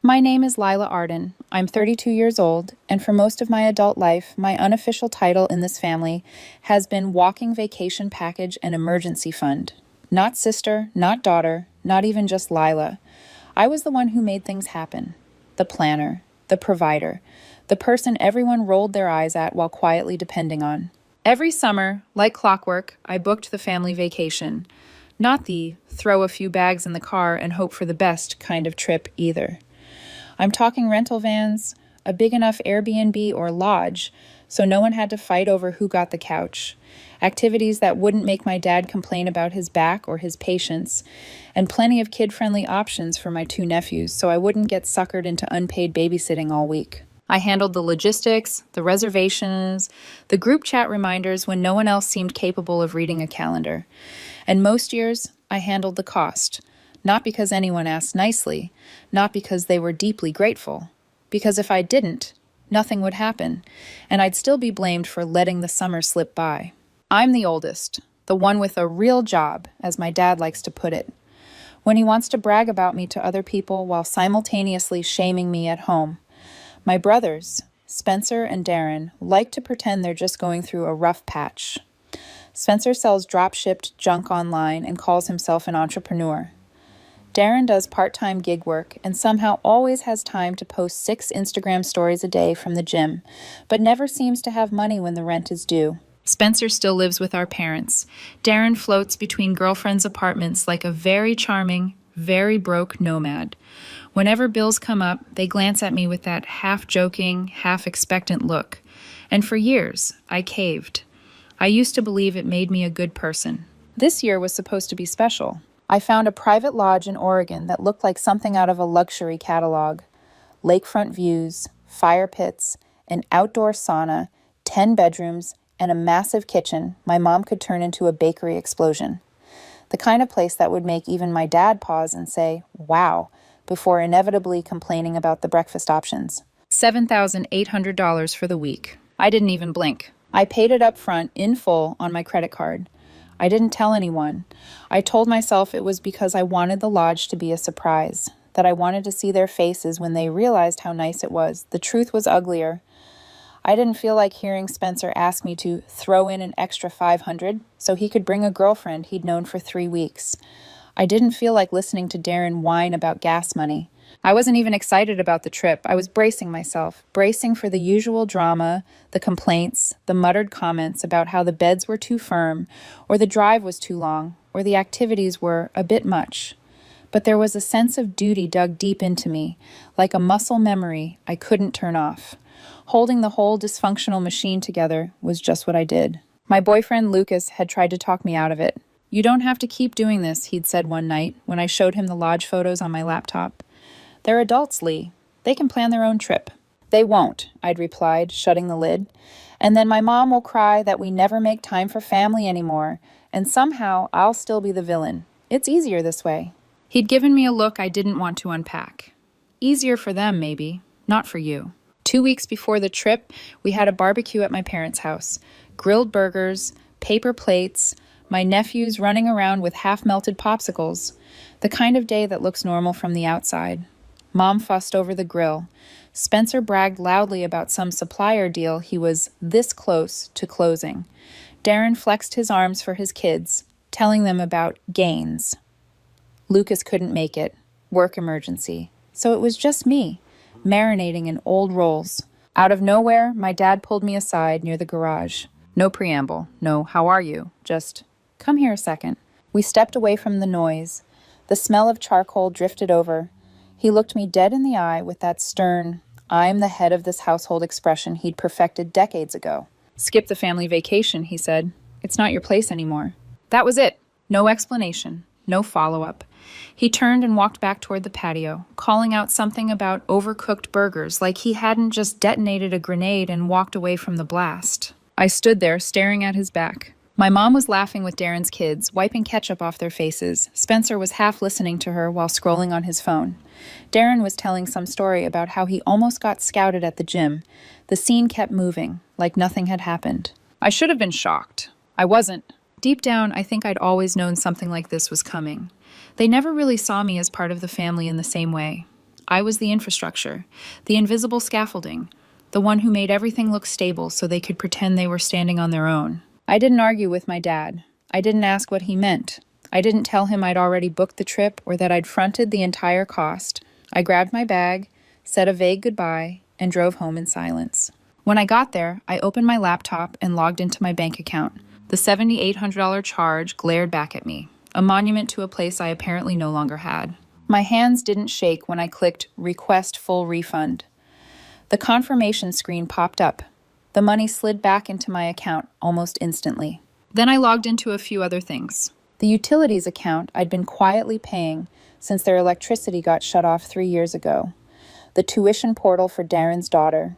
My name is Lila Arden. I'm 32 years old, and for most of my adult life, my unofficial title in this family has been Walking Vacation Package and Emergency Fund. Not sister, not daughter, not even just Lila. I was the one who made things happen. The planner, the provider, the person everyone rolled their eyes at while quietly depending on. Every summer, like clockwork, I booked the family vacation. Not the throw a few bags in the car and hope for the best kind of trip either. I'm talking rental vans, a big enough Airbnb or lodge, so no one had to fight over who got the couch, activities that wouldn't make my dad complain about his back or his patience, and plenty of kid-friendly options for my two nephews so I wouldn't get suckered into unpaid babysitting all week. I handled the logistics, the reservations, the group chat reminders when no one else seemed capable of reading a calendar. And most years, I handled the cost. Not because anyone asked nicely, not because they were deeply grateful. Because if I didn't, nothing would happen, and I'd still be blamed for letting the summer slip by. I'm the oldest, the one with a real job, as my dad likes to put it. When he wants to brag about me to other people while simultaneously shaming me at home. My brothers, Spencer and Darren, like to pretend they're just going through a rough patch. Spencer sells drop-shipped junk online and calls himself an entrepreneur. Darren does part-time gig work and somehow always has time to post 6 Instagram stories a day from the gym, but never seems to have money when the rent is due. Spencer still lives with our parents. Darren floats between girlfriends' apartments like a very charming, very broke nomad. Whenever bills come up, they glance at me with that half-joking, half-expectant look. And for years, I caved. I used to believe it made me a good person. This year was supposed to be special. I found a private lodge in Oregon that looked like something out of a luxury catalog. Lakefront views, fire pits, an outdoor sauna, 10 bedrooms, and a massive kitchen my mom could turn into a bakery explosion. The kind of place that would make even my dad pause and say, wow, before inevitably complaining about the breakfast options. $7,800 for the week. I didn't even blink. I paid it up front, in full, on my credit card. I didn't tell anyone. I told myself it was because I wanted the lodge to be a surprise, that I wanted to see their faces when they realized how nice it was. The truth was uglier. I didn't feel like hearing Spencer ask me to throw in an extra $500 so he could bring a girlfriend he'd known for 3 weeks. I didn't feel like listening to Darren whine about gas money. I wasn't even excited about the trip. I was bracing myself, bracing for the usual drama, the complaints, the muttered comments about how the beds were too firm, or the drive was too long, or the activities were a bit much. But there was a sense of duty dug deep into me, like a muscle memory I couldn't turn off. Holding the whole dysfunctional machine together was just what I did. My boyfriend Lucas had tried to talk me out of it. "You don't have to keep doing this," he'd said one night when I showed him the lodge photos on my laptop. "They're adults, Lee. They can plan their own trip." "They won't," I'd replied, shutting the lid. "And then my mom will cry that we never make time for family anymore, and somehow I'll still be the villain. It's easier this way." He'd given me a look I didn't want to unpack. Easier for them, maybe. Not for you. 2 weeks before the trip, we had a barbecue at my parents' house. Grilled burgers, paper plates, my nephews running around with half-melted popsicles. The kind of day that looks normal from the outside. Mom fussed over the grill. Spencer bragged loudly about some supplier deal he was this close to closing. Darren flexed his arms for his kids, telling them about gains. Lucas couldn't make it. Work emergency. So it was just me, marinating in old rolls. Out of nowhere, my dad pulled me aside near the garage. No preamble, no "how are you?" Just, "come here a second." We stepped away from the noise. The smell of charcoal drifted over. He looked me dead in the eye with that stern, "I'm the head of this household" expression he'd perfected decades ago. "Skip the family vacation," he said. "It's not your place anymore." That was it. No explanation. No follow-up. He turned and walked back toward the patio, calling out something about overcooked burgers, like he hadn't just detonated a grenade and walked away from the blast. I stood there, staring at his back. My mom was laughing with Darren's kids, wiping ketchup off their faces. Spencer was half listening to her while scrolling on his phone. Darren was telling some story about how he almost got scouted at the gym. The scene kept moving, like nothing had happened. I should have been shocked. I wasn't. Deep down, I think I'd always known something like this was coming. They never really saw me as part of the family in the same way. I was the infrastructure, the invisible scaffolding, the one who made everything look stable so they could pretend they were standing on their own. I didn't argue with my dad. I didn't ask what he meant. I didn't tell him I'd already booked the trip or that I'd fronted the entire cost. I grabbed my bag, said a vague goodbye, and drove home in silence. When I got there, I opened my laptop and logged into my bank account. The $7,800 charge glared back at me, a monument to a place I apparently no longer had. My hands didn't shake when I clicked Request Full Refund. The confirmation screen popped up. The money slid back into my account almost instantly. Then I logged into a few other things. The utilities account I'd been quietly paying since their electricity got shut off 3 years ago. The tuition portal for Darren's daughter.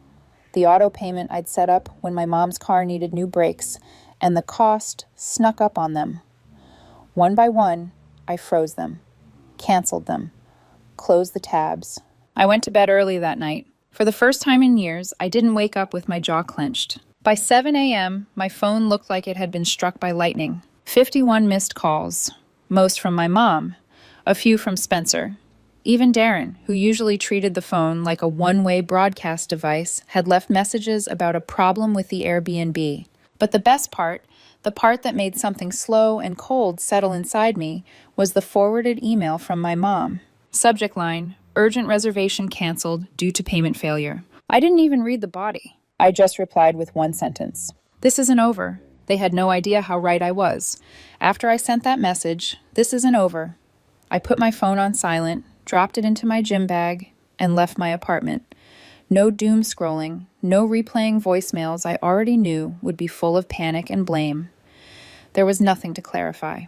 The auto payment I'd set up when my mom's car needed new brakes, and the cost snuck up on them. One by one, I froze them, canceled them, closed the tabs. I went to bed early that night. For the first time in years, I didn't wake up with my jaw clenched. By 7 a.m., my phone looked like it had been struck by lightning. 51 missed calls, most from my mom, a few from Spencer. Even Darren, who usually treated the phone like a one-way broadcast device, had left messages about a problem with the Airbnb. But the best part, the part that made something slow and cold settle inside me, was the forwarded email from my mom. Subject line, urgent reservation canceled due to payment failure. I didn't even read the body. I just replied with one sentence. This isn't over. They had no idea how right I was. After I sent that message, this isn't over, I put my phone on silent, dropped it into my gym bag, and left my apartment. No doom scrolling, no replaying voicemails I already knew would be full of panic and blame. There was nothing to clarify.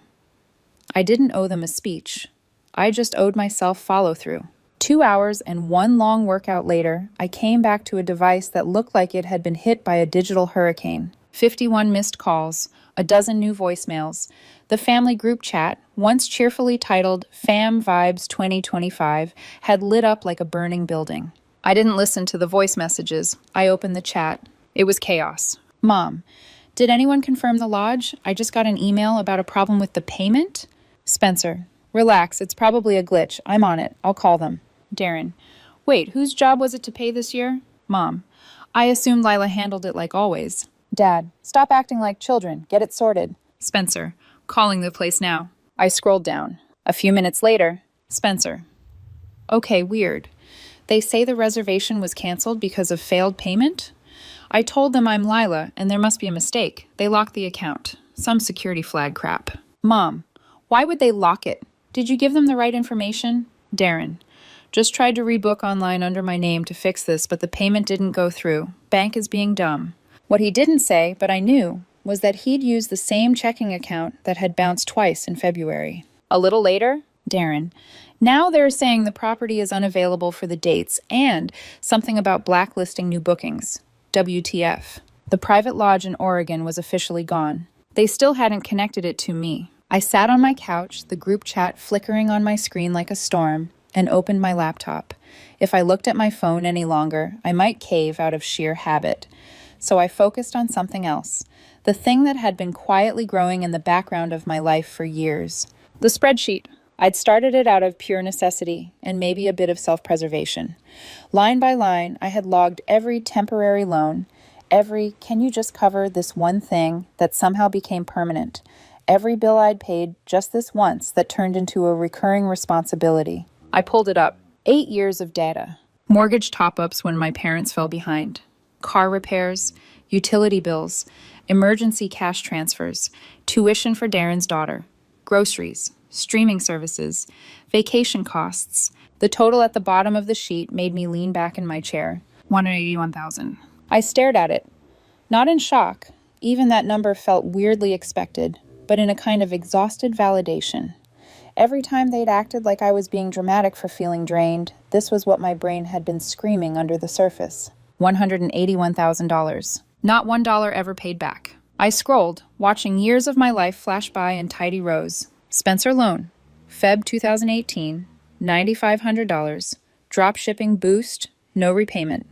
I didn't owe them a speech. I just owed myself follow-through. 2 hours and one long workout later, I came back to a device that looked like it had been hit by a digital hurricane. 51 missed calls, a dozen new voicemails. The family group chat, once cheerfully titled Fam Vibes 2025, had lit up like a burning building. I didn't listen to the voice messages. I opened the chat. It was chaos. Mom, did anyone confirm the lodge? I just got an email about a problem with the payment. Spencer, relax, it's probably a glitch. I'm on it. I'll call them. Darren, wait, whose job was it to pay this year? Mom, I assumed Lila handled it like always. Dad, stop acting like children. Get it sorted. Spencer, calling the place now. I scrolled down. A few minutes later, Spencer. Okay, weird. They say the reservation was canceled because of failed payment? I told them I'm Lila, and there must be a mistake. They locked the account. Some security flag crap. Mom, why would they lock it? Did you give them the right information? Darren, just tried to rebook online under my name to fix this, but the payment didn't go through. Bank is being dumb. What he didn't say, but I knew, was that he'd used the same checking account that had bounced twice in February. A little later, Darren, now they're saying the property is unavailable for the dates and something about blacklisting new bookings. WTF. The private lodge in Oregon was officially gone. They still hadn't connected it to me. I sat on my couch, the group chat flickering on my screen like a storm, and opened my laptop. If I looked at my phone any longer, I might cave out of sheer habit. So I focused on something else, the thing that had been quietly growing in the background of my life for years. The spreadsheet. I'd started it out of pure necessity and maybe a bit of self-preservation. Line by line, I had logged every temporary loan, every can you just cover this one thing that somehow became permanent, every bill I'd paid just this once that turned into a recurring responsibility. I pulled it up. 8 years of data. Mortgage top-ups when my parents fell behind. Car repairs, utility bills, emergency cash transfers, tuition for Darren's daughter, groceries, streaming services, vacation costs. The total at the bottom of the sheet made me lean back in my chair. $181,000. I stared at it. Not in shock. Even that number felt weirdly expected, but in a kind of exhausted validation. Every time they'd acted like I was being dramatic for feeling drained, this was what my brain had been screaming under the surface. $181,000. Not $1 ever paid back. I scrolled, watching years of my life flash by in tidy rows. Spencer loan, Feb 2018, $9,500. Drop shipping boost, no repayment.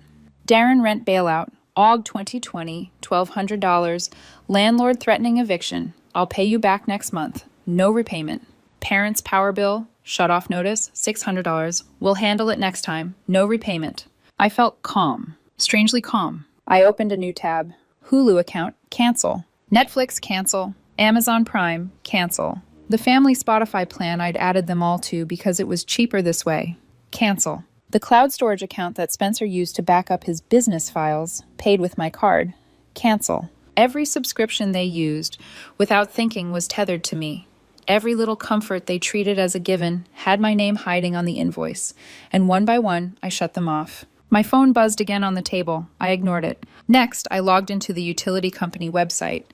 Darren rent bailout, Aug 2020, $1,200. Landlord threatening eviction. I'll pay you back next month. No repayment. Parents' power bill, Shut-off notice, $600. We'll handle it next time. No repayment. I felt calm. Strangely calm. I opened a new tab. Hulu account, cancel. Netflix, cancel. Amazon Prime, cancel. The family Spotify plan I'd added them all to because it was cheaper this way. Cancel. The cloud storage account that Spencer used to back up his business files, paid with my card. Cancel. Every subscription they used, without thinking, was tethered to me. Every little comfort they treated as a given had my name hiding on the invoice, and one by one, I shut them off. My phone buzzed again on the table. I ignored it. Next, I logged into the utility company website.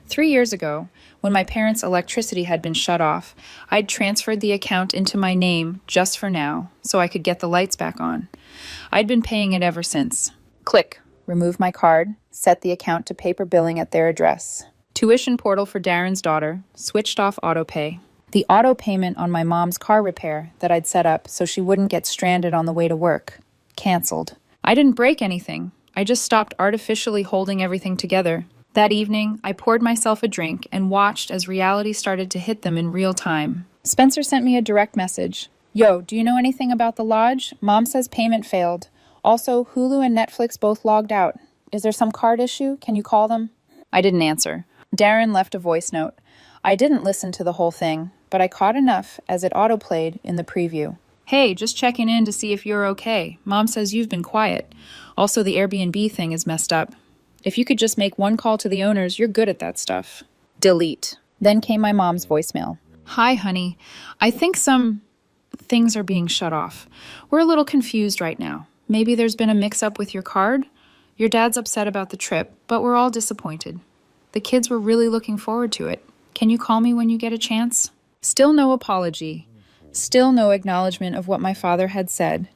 3 years ago, when my parents' electricity had been shut off, I'd transferred the account into my name just for now, so I could get the lights back on. I'd been paying it ever since. Click. Remove my card. Set the account to paper billing at their address. Tuition portal for Darren's daughter. Switched off autopay. The auto payment on my mom's car repair that I'd set up so she wouldn't get stranded on the way to work. Canceled. I didn't break anything. I just stopped artificially holding everything together. That evening, I poured myself a drink and watched as reality started to hit them in real time. Spencer sent me a direct message. Yo, do you know anything about the lodge? Mom says payment failed. Also, Hulu and Netflix both logged out. Is there some card issue? Can you call them? I didn't answer. Darren left a voice note. I didn't listen to the whole thing, but I caught enough as it autoplayed in the preview. Hey, just checking in to see if you're okay. Mom says you've been quiet. Also, the Airbnb thing is messed up. If you could just make one call to the owners, you're good at that stuff. Delete. Then came my mom's voicemail. Hi, honey. I think some things are being shut off. We're a little confused right now. Maybe there's been a mix-up with your card? Your dad's upset about the trip, but we're all disappointed. The kids were really looking forward to it. Can you call me when you get a chance? Still no apology. Still no acknowledgement of what my father had said.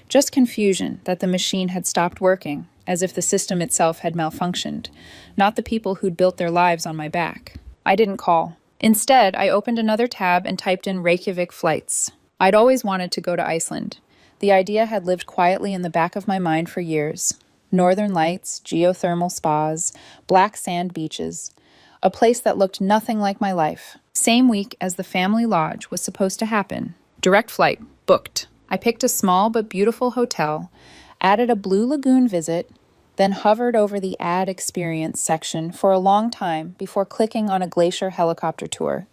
Just confusion that the machine had stopped working, as if the system itself had malfunctioned, not the people who'd built their lives on my back. I didn't call. Instead, I opened another tab and typed in Reykjavik flights. I'd always wanted to go to Iceland. The idea had lived quietly in the back of my mind for years. Northern lights, geothermal spas, black sand beaches. A place that looked nothing like my life. Same week as the family lodge was supposed to happen. Direct flight, booked. I picked a small but beautiful hotel, added a Blue Lagoon visit, then hovered over the Add Experience section for a long time before clicking on a glacier helicopter tour.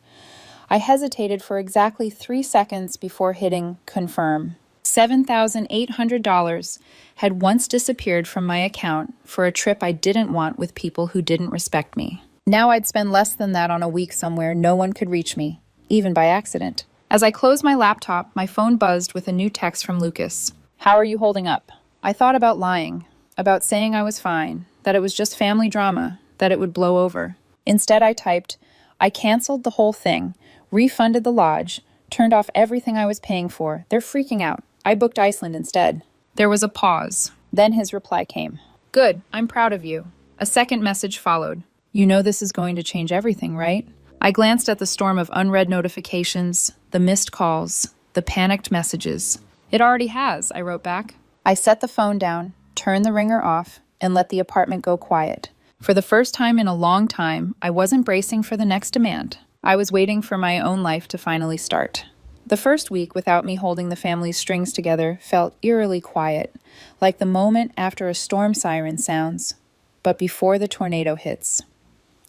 I hesitated for exactly 3 seconds before hitting Confirm. $7,800 had once disappeared from my account for a trip I didn't want with people who didn't respect me. Now I'd spend less than that on a week somewhere no one could reach me, even by accident. As I closed my laptop, my phone buzzed with a new text from Lucas. How are you holding up? I thought about lying, about saying I was fine, that it was just family drama, that it would blow over. Instead, I typed, I canceled the whole thing, refunded the lodge, turned off everything I was paying for. They're freaking out. I booked Iceland instead. There was a pause. Then his reply came. Good, I'm proud of you. A second message followed. You know this is going to change everything, right? I glanced at the storm of unread notifications, the missed calls, the panicked messages. It already has, I wrote back. I set the phone down, turned the ringer off, and let the apartment go quiet. For the first time in a long time, I wasn't bracing for the next demand. I was waiting for my own life to finally start. The first week without me holding the family's strings together felt eerily quiet, like the moment after a storm siren sounds, but before the tornado hits.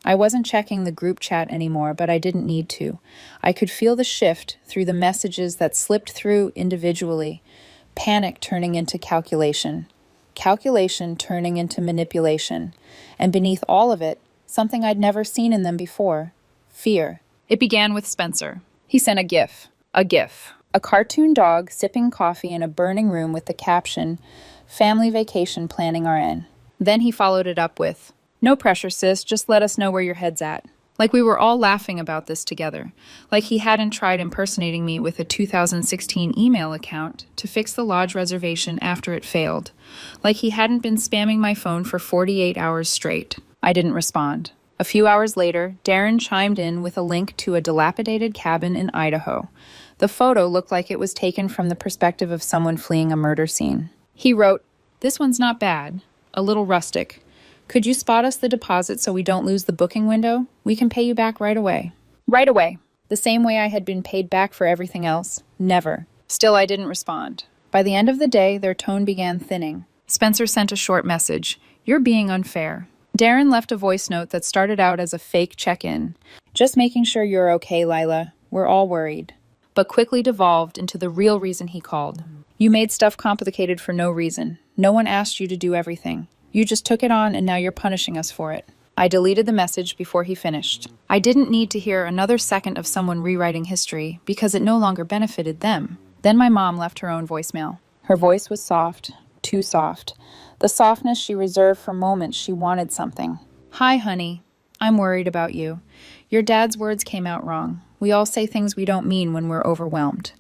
I wasn't checking the group chat anymore, but I didn't need to. I could feel the shift through the messages that slipped through individually, panic turning into calculation, calculation turning into manipulation, and beneath all of it, something I'd never seen in them before, fear. It began with Spencer. He sent a GIF. A cartoon dog sipping coffee in a burning room with the caption, Family Vacation Planning RN. Then he followed it up with, No pressure, sis, just let us know where your head's at. Like we were all laughing about this together. Like he hadn't tried impersonating me with a 2016 email account to fix the lodge reservation after it failed. Like he hadn't been spamming my phone for 48 hours straight. I didn't respond. A few hours later, Darren chimed in with a link to a dilapidated cabin in Idaho. The photo looked like it was taken from the perspective of someone fleeing a murder scene. He wrote, This one's not bad. A little rustic. Could you spot us the deposit so we don't lose the booking window? We can pay you back right away. Right away. The same way I had been paid back for everything else. Never. Still, I didn't respond. By the end of the day, their tone began thinning. Spencer sent a short message. "You're being unfair." Darren left a voice note that started out as a fake check-in. "Just making sure you're okay, Lila. We're all worried." But quickly devolved into the real reason he called. "You made stuff complicated for no reason. No one asked you to do everything. You just took it on and now you're punishing us for it." I deleted the message before he finished. I didn't need to hear another second of someone rewriting history because it no longer benefited them. Then my mom left her own voicemail. Her voice was soft, too soft. The softness she reserved for moments she wanted something. "Hi, honey. I'm worried about you. Your dad's words came out wrong. We all say things we don't mean when we're overwhelmed.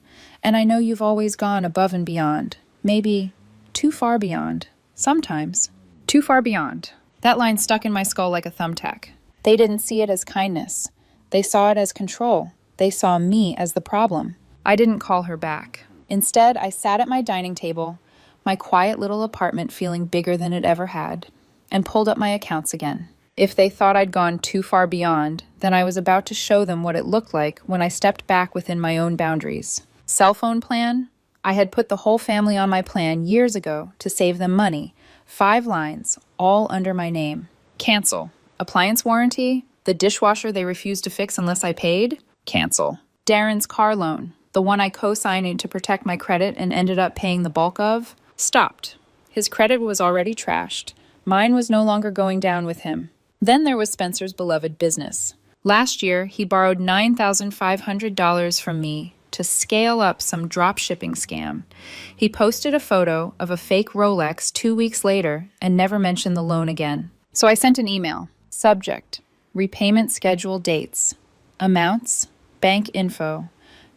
And I know you've always gone above and beyond. Maybe too far beyond. Sometimes. Too far beyond." That line stuck in my skull like a thumbtack. They didn't see it as kindness. They saw it as control. They saw me as the problem. I didn't call her back. Instead, I sat at my dining table, my quiet little apartment feeling bigger than it ever had, and pulled up my accounts again. If they thought I'd gone too far beyond, then I was about to show them what it looked like when I stepped back within my own boundaries. Cell phone plan? I had put the whole family on my plan years ago to save them money. 5 lines, all under my name. Cancel. Appliance warranty? The dishwasher they refused to fix unless I paid? Cancel. Darren's car loan, the one I co-signed to protect my credit and ended up paying the bulk of? Stopped. His credit was already trashed. Mine was no longer going down with him. Then there was Spencer's beloved business. Last year, he borrowed $9,500 from me to scale up some drop shipping scam. He posted a photo of a fake Rolex 2 weeks later and never mentioned the loan again. So I sent an email. Subject: repayment schedule dates. Amounts: bank info.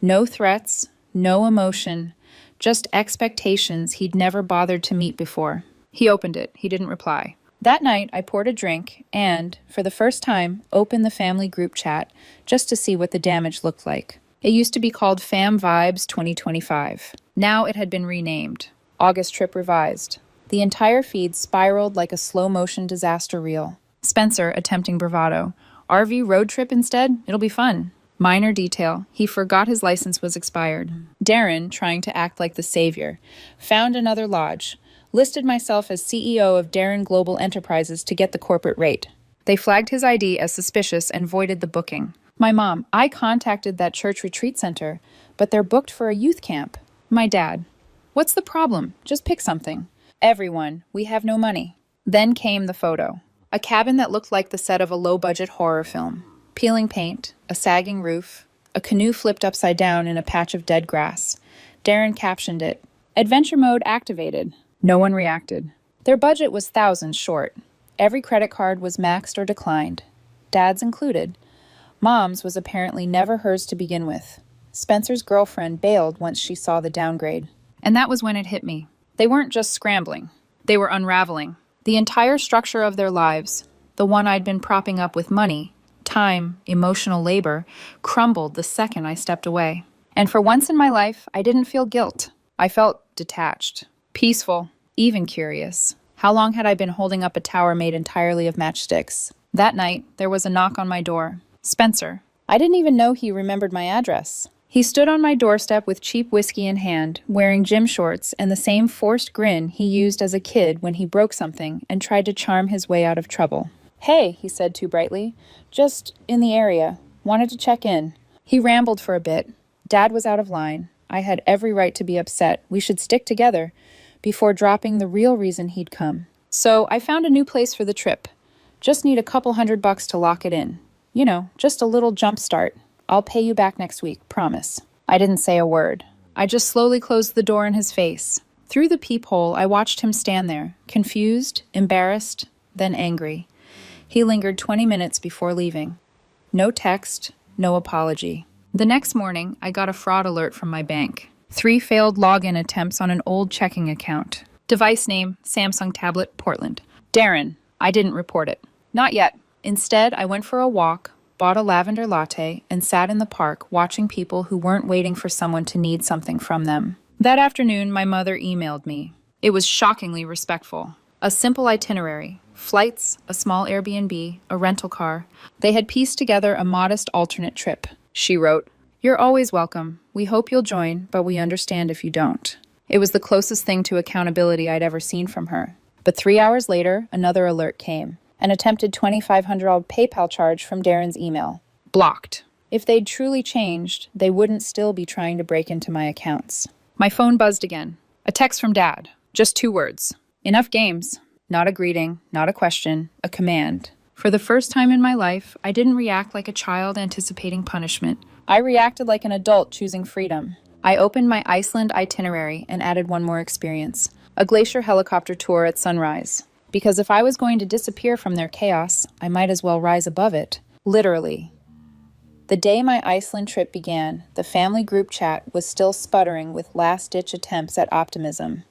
No threats, no emotion, just expectations he'd never bothered to meet before. He opened it. He didn't reply. That night, I poured a drink and, for the first time, opened the family group chat just to see what the damage looked like. It used to be called Fam Vibes 2025. Now it had been renamed. August trip revised. The entire feed spiraled like a slow-motion disaster reel. Spencer attempting bravado. "RV road trip instead? It'll be fun." Minor detail. He forgot his license was expired. Darren, trying to act like the savior. Found another lodge. Listed myself as CEO of Darren Global Enterprises to get the corporate rate. They flagged his ID as suspicious and voided the booking. My mom: "I contacted that church retreat center, but they're booked for a youth camp." My dad: "What's the problem? Just pick something." Everyone: "We have no money." Then came the photo. A cabin that looked like the set of a low-budget horror film. Peeling paint, a sagging roof, a canoe flipped upside down in a patch of dead grass. Darren captioned it, "Adventure mode activated." No one reacted. Their budget was thousands short. Every credit card was maxed or declined. Dad's included. Mom's was apparently never hers to begin with. Spencer's girlfriend bailed once she saw the downgrade. And that was when it hit me. They weren't just scrambling. They were unraveling. The entire structure of their lives, the one I'd been propping up with money, time, emotional labor, crumbled the second I stepped away. And for once in my life, I didn't feel guilt. I felt detached, peaceful, even curious. How long had I been holding up a tower made entirely of matchsticks? That night, there was a knock on my door. Spencer. I didn't even know he remembered my address. He stood on my doorstep with cheap whiskey in hand, wearing gym shorts and the same forced grin he used as a kid when he broke something and tried to charm his way out of trouble. "Hey," he said too brightly. "Just in the area. Wanted to check in." He rambled for a bit. Dad was out of line. I had every right to be upset. We should stick together, before dropping the real reason he'd come. So I found a new place for the trip. Just need a couple $100 to lock it in. You know, just a little jump start. I'll pay you back next week, promise. I didn't say a word. I just slowly closed the door in his face. Through the peephole, I watched him stand there, confused, embarrassed, then angry. He lingered 20 minutes before leaving. No text, no apology. The next morning, I got a fraud alert from my bank. 3 failed login attempts on an old checking account. Device name, Samsung tablet, Portland. Darren. I didn't report it. Not yet. Instead, I went for a walk, bought a lavender latte, and sat in the park watching people who weren't waiting for someone to need something from them. That afternoon, my mother emailed me. It was shockingly respectful. A simple itinerary. Flights, a small Airbnb, a rental car. They had pieced together a modest alternate trip. She wrote, "You're always welcome. We hope you'll join, but we understand if you don't." It was the closest thing to accountability I'd ever seen from her. But 3 hours later, another alert came. An attempted $2,500 PayPal charge from Darren's email. Blocked. If they'd truly changed, they wouldn't still be trying to break into my accounts. My phone buzzed again. A text from Dad. Just 2 words. Enough games. Not a greeting, not a question, a command. For the first time in my life, I didn't react like a child anticipating punishment. I reacted like an adult choosing freedom. I opened my Iceland itinerary and added one more experience. A glacier helicopter tour at sunrise. Because if I was going to disappear from their chaos, I might as well rise above it. Literally. The day my Iceland trip began, the family group chat was still sputtering with last-ditch attempts at optimism.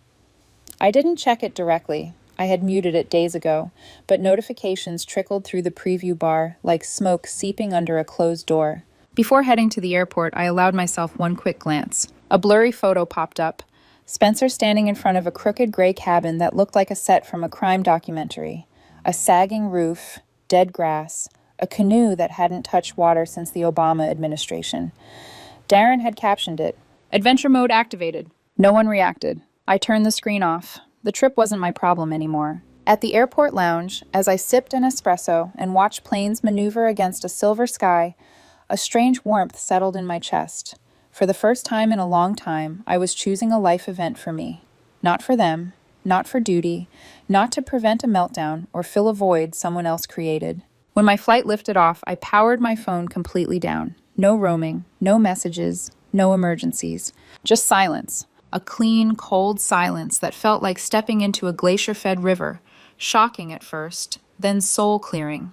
I didn't check it directly. I had muted it days ago, but notifications trickled through the preview bar like smoke seeping under a closed door. Before heading to the airport, I allowed myself one quick glance. A blurry photo popped up. Spencer standing in front of a crooked gray cabin that looked like a set from a crime documentary. A sagging roof, dead grass, a canoe that hadn't touched water since the Obama administration. Darren had captioned it, "Adventure mode activated." No one reacted. I turned the screen off. The trip wasn't my problem anymore. At the airport lounge, as I sipped an espresso and watched planes maneuver against a silver sky, a strange warmth settled in my chest. For the first time in a long time, I was choosing a life event for me. Not for them, not for duty, not to prevent a meltdown or fill a void someone else created. When my flight lifted off, I powered my phone completely down. No roaming, no messages, no emergencies. Just silence. A clean, cold silence that felt like stepping into a glacier-fed river. Shocking at first, then soul-clearing.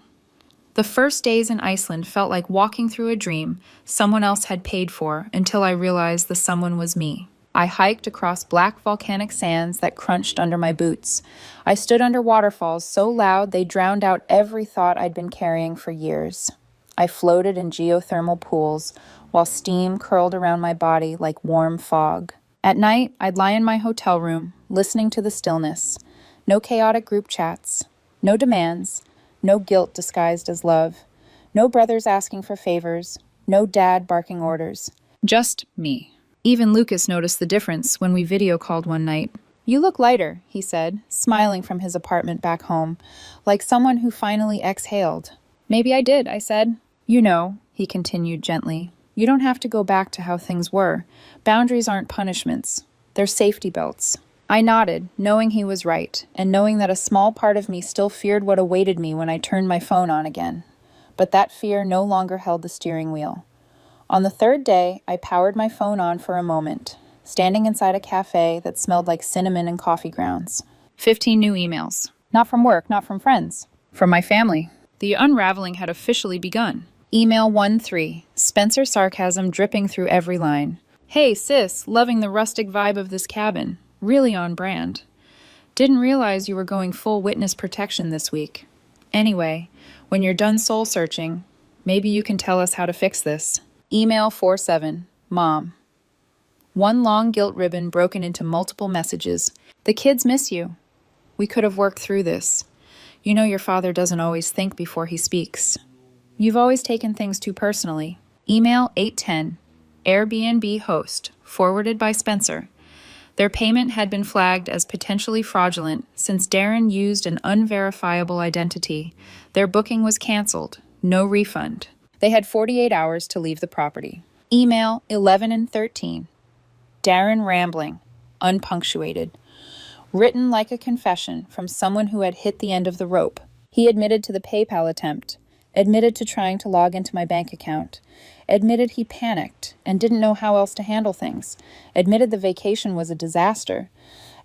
The first days in Iceland felt like walking through a dream someone else had paid for until I realized the someone was me. I hiked across black volcanic sands that crunched under my boots. I stood under waterfalls so loud they drowned out every thought I'd been carrying for years. I floated in geothermal pools while steam curled around my body like warm fog. At night, I'd lie in my hotel room, listening to the stillness. No chaotic group chats. No demands. No guilt disguised as love. No brothers asking for favors. No dad barking orders. Just me. Even Lucas noticed the difference when we video called one night. "You look lighter," he said, smiling from his apartment back home, like someone who finally exhaled. "Maybe I did," I said. "You know," he continued gently, "you don't have to go back to how things were. Boundaries aren't punishments. They're safety belts." I nodded, knowing he was right, and knowing that a small part of me still feared what awaited me when I turned my phone on again. But that fear no longer held the steering wheel. On the third day, I powered my phone on for a moment, standing inside a cafe that smelled like cinnamon and coffee grounds. 15 new emails. Not from work, not from friends. From my family. The unraveling had officially begun. Email 1-3, Spencer sarcasm dripping through every line. "Hey, sis, loving the rustic vibe of this cabin. Really on brand. Didn't realize you were going full witness protection this week. Anyway, when you're done soul searching, maybe you can tell us how to fix this." Email 47, Mom. One long guilt ribbon broken into multiple messages. "The kids miss you. We could have worked through this. You know your father doesn't always think before he speaks. You've always taken things too personally." Email 810, Airbnb host, forwarded by Spencer. Their payment had been flagged as potentially fraudulent since Darren used an unverifiable identity. Their booking was canceled. No refund. They had 48 hours to leave the property. Email 11 and 13. Darren rambling, unpunctuated. Written like a confession from someone who had hit the end of the rope. He admitted to the PayPal attempt, admitted to trying to log into my bank account, admitted he panicked and didn't know how else to handle things, admitted the vacation was a disaster,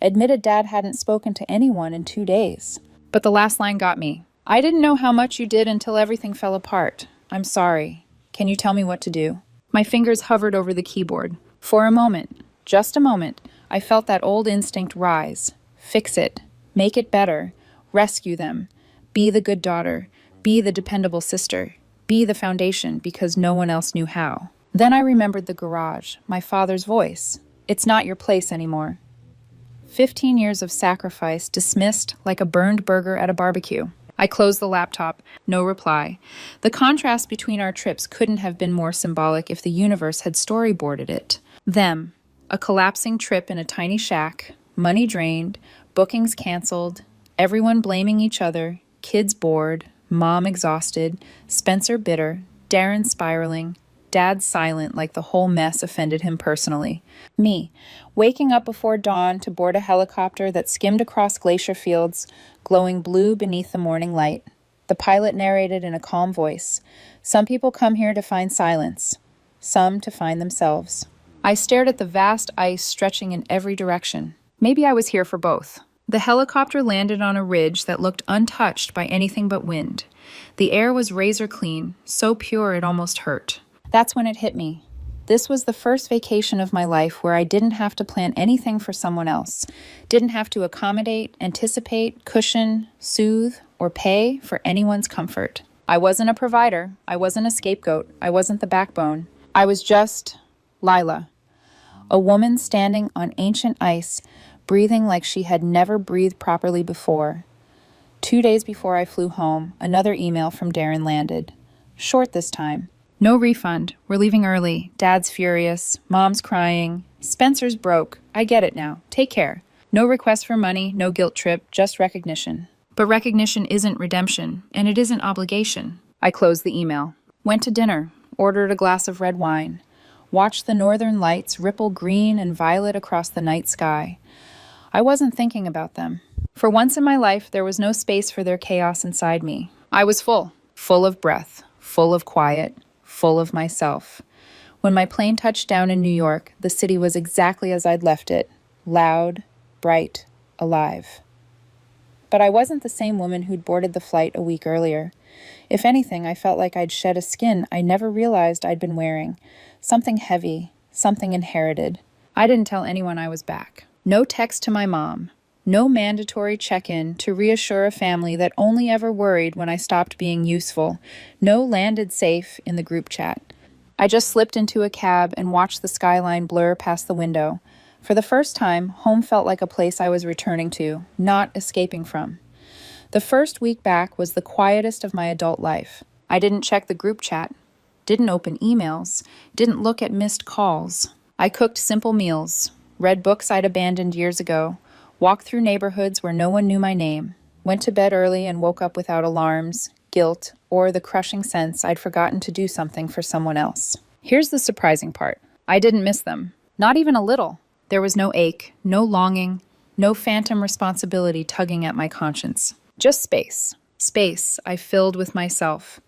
admitted Dad hadn't spoken to anyone in 2 days. But the last line got me. "I didn't know how much you did until everything fell apart. I'm sorry. Can you tell me what to do?" My fingers hovered over the keyboard. For a moment, just a moment, I felt that old instinct rise. Fix it. Make it better. Rescue them. Be the good daughter. Be the dependable sister. Be the foundation because no one else knew how. Then I remembered the garage, my father's voice. "It's not your place anymore." 15 years of sacrifice dismissed like a burned burger at a barbecue. I closed the laptop. No reply. The contrast between our trips couldn't have been more symbolic if the universe had storyboarded it. Them. A collapsing trip in a tiny shack, money drained, bookings canceled, everyone blaming each other, kids bored, mom exhausted, Spencer bitter, Darren spiraling, Dad silent like the whole mess offended him personally. Me, waking up before dawn to board a helicopter that skimmed across glacier fields, glowing blue beneath the morning light. The pilot narrated in a calm voice. Some people come here to find silence, some to find themselves. I stared at the vast ice stretching in every direction. Maybe I was here for both. The helicopter landed on a ridge that looked untouched by anything but wind. The air was razor clean, so pure it almost hurt. That's when it hit me. This was the first vacation of my life where I didn't have to plan anything for someone else, didn't have to accommodate, anticipate, cushion, soothe, or pay for anyone's comfort. I wasn't a provider. I wasn't a scapegoat. I wasn't the backbone. I was just Lila, a woman standing on ancient ice, breathing like she had never breathed properly before. 2 days before I flew home, another email from Darren landed. Short this time. No refund. We're leaving early. Dad's furious. Mom's crying. Spencer's broke. I get it now. Take care. No request for money, no guilt trip, just recognition. But recognition isn't redemption, and it isn't obligation. I closed the email. Went to dinner. Ordered a glass of red wine. Watched the northern lights ripple green and violet across the night sky. I wasn't thinking about them. For once in my life, there was no space for their chaos inside me. I was full. Full of breath. Full of quiet. Full of myself. When my plane touched down in New York, the city was exactly as I'd left it. Loud, bright, alive. But I wasn't the same woman who'd boarded the flight a week earlier. If anything, I felt like I'd shed a skin I never realized I'd been wearing. Something heavy, something inherited. I didn't tell anyone I was back. No text to my mom. No mandatory check-in to reassure a family that only ever worried when I stopped being useful. No landed safe in the group chat. I just slipped into a cab and watched the skyline blur past the window. For the first time, home felt like a place I was returning to, not escaping from. The first week back was the quietest of my adult life. I didn't check the group chat, didn't open emails, didn't look at missed calls. I cooked simple meals, read books I'd abandoned years ago, walked through neighborhoods where no one knew my name, went to bed early and woke up without alarms, guilt, or the crushing sense I'd forgotten to do something for someone else. Here's the surprising part. I didn't miss them. Not even a little. There was no ache, no longing, no phantom responsibility tugging at my conscience. Just space. Space I filled with myself.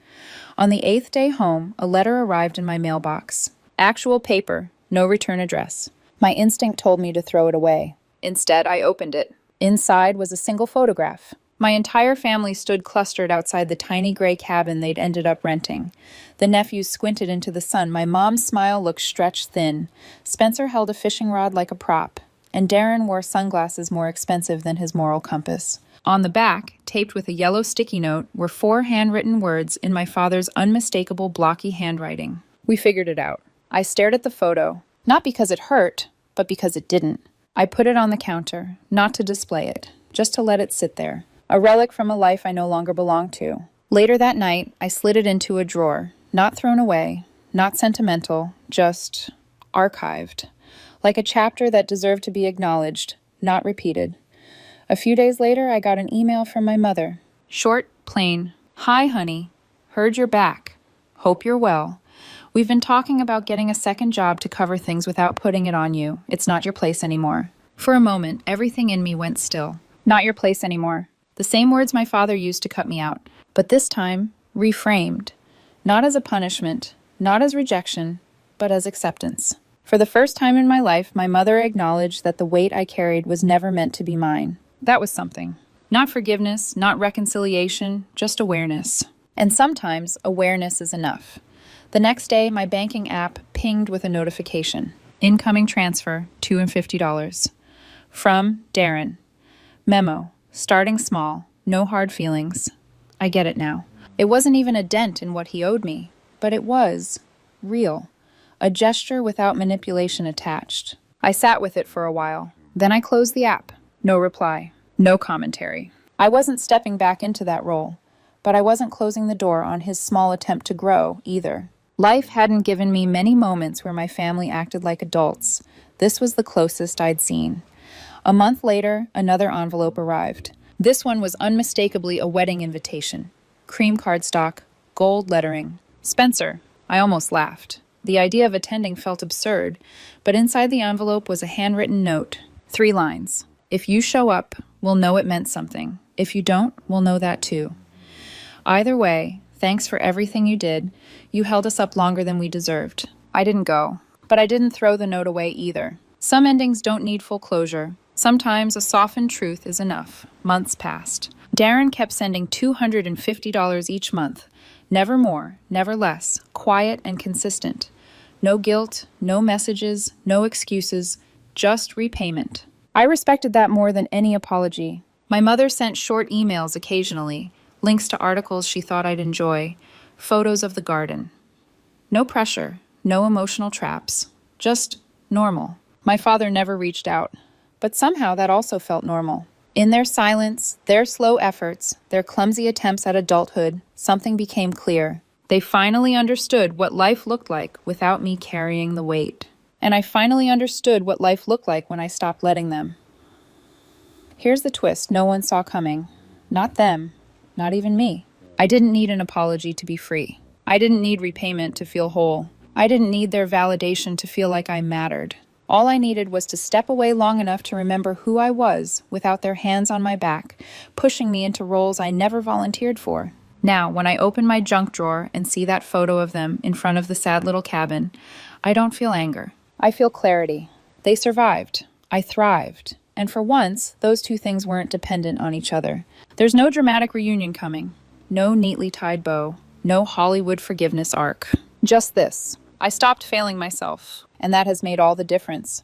On the 8th day home, a letter arrived in my mailbox. Actual paper, no return address. My instinct told me to throw it away. Instead, I opened it. Inside was a single photograph. My entire family stood clustered outside the tiny gray cabin they'd ended up renting. The nephews squinted into the sun. My mom's smile looked stretched thin. Spencer held a fishing rod like a prop, and Darren wore sunglasses more expensive than his moral compass. On the back, taped with a yellow sticky note, were 4 handwritten words in my father's unmistakable blocky handwriting. We figured it out. I stared at the photo, not because it hurt, but because it didn't. I put it on the counter, not to display it, just to let it sit there. A relic from a life I no longer belonged to. Later that night, I slid it into a drawer, not thrown away, not sentimental, just archived. Like a chapter that deserved to be acknowledged, not repeated. A few days later, I got an email from my mother. Short, plain. Hi, honey. Heard you're back. Hope you're well. We've been talking about getting a second job to cover things without putting it on you. It's not your place anymore. For a moment, everything in me went still. Not your place anymore. The same words my father used to cut me out, but this time, reframed. Not as a punishment, not as rejection, but as acceptance. For the first time in my life, my mother acknowledged that the weight I carried was never meant to be mine. That was something. Not forgiveness, not reconciliation, just awareness. And sometimes, awareness is enough. The next day, my banking app pinged with a notification. Incoming transfer, $250. From Darren. Memo. Starting small, no hard feelings. I get it now. It wasn't even a dent in what he owed me, but it was real. A gesture without manipulation attached. I sat with it for a while. Then I closed the app. No reply. No commentary. I wasn't stepping back into that role. but I wasn't closing the door on his small attempt to grow either. Life hadn't given me many moments where my family acted like adults. This was the closest I'd seen. A month later, another envelope arrived. This one was unmistakably a wedding invitation. Cream cardstock, gold lettering. Spencer. I almost laughed. The idea of attending felt absurd, but inside the envelope was a handwritten note. 3 lines. If you show up, we'll know it meant something. If you don't, we'll know that too. Either way, thanks for everything you did. You held us up longer than we deserved. I didn't go, but I didn't throw the note away either. Some endings don't need full closure. Sometimes a softened truth is enough. Months passed. Darren kept sending $250 each month. Never more, never less, quiet and consistent. No guilt, no messages, no excuses, just repayment. I respected that more than any apology. My mother sent short emails occasionally, links to articles she thought I'd enjoy, photos of the garden. No pressure, no emotional traps, just normal. My father never reached out, but somehow that also felt normal. In their silence, their slow efforts, their clumsy attempts at adulthood, something became clear. They finally understood what life looked like without me carrying the weight. And I finally understood what life looked like when I stopped letting them. Here's the twist no one saw coming. Not them, not even me. I didn't need an apology to be free. I didn't need repayment to feel whole. I didn't need their validation to feel like I mattered. All I needed was to step away long enough to remember who I was without their hands on my back, pushing me into roles I never volunteered for. Now, when I open my junk drawer and see that photo of them in front of the sad little cabin, I don't feel anger. I feel clarity. They survived. I thrived. And for once, those two things weren't dependent on each other. There's no dramatic reunion coming. No neatly tied bow. No Hollywood forgiveness arc. Just this. I stopped failing myself, and that has made all the difference.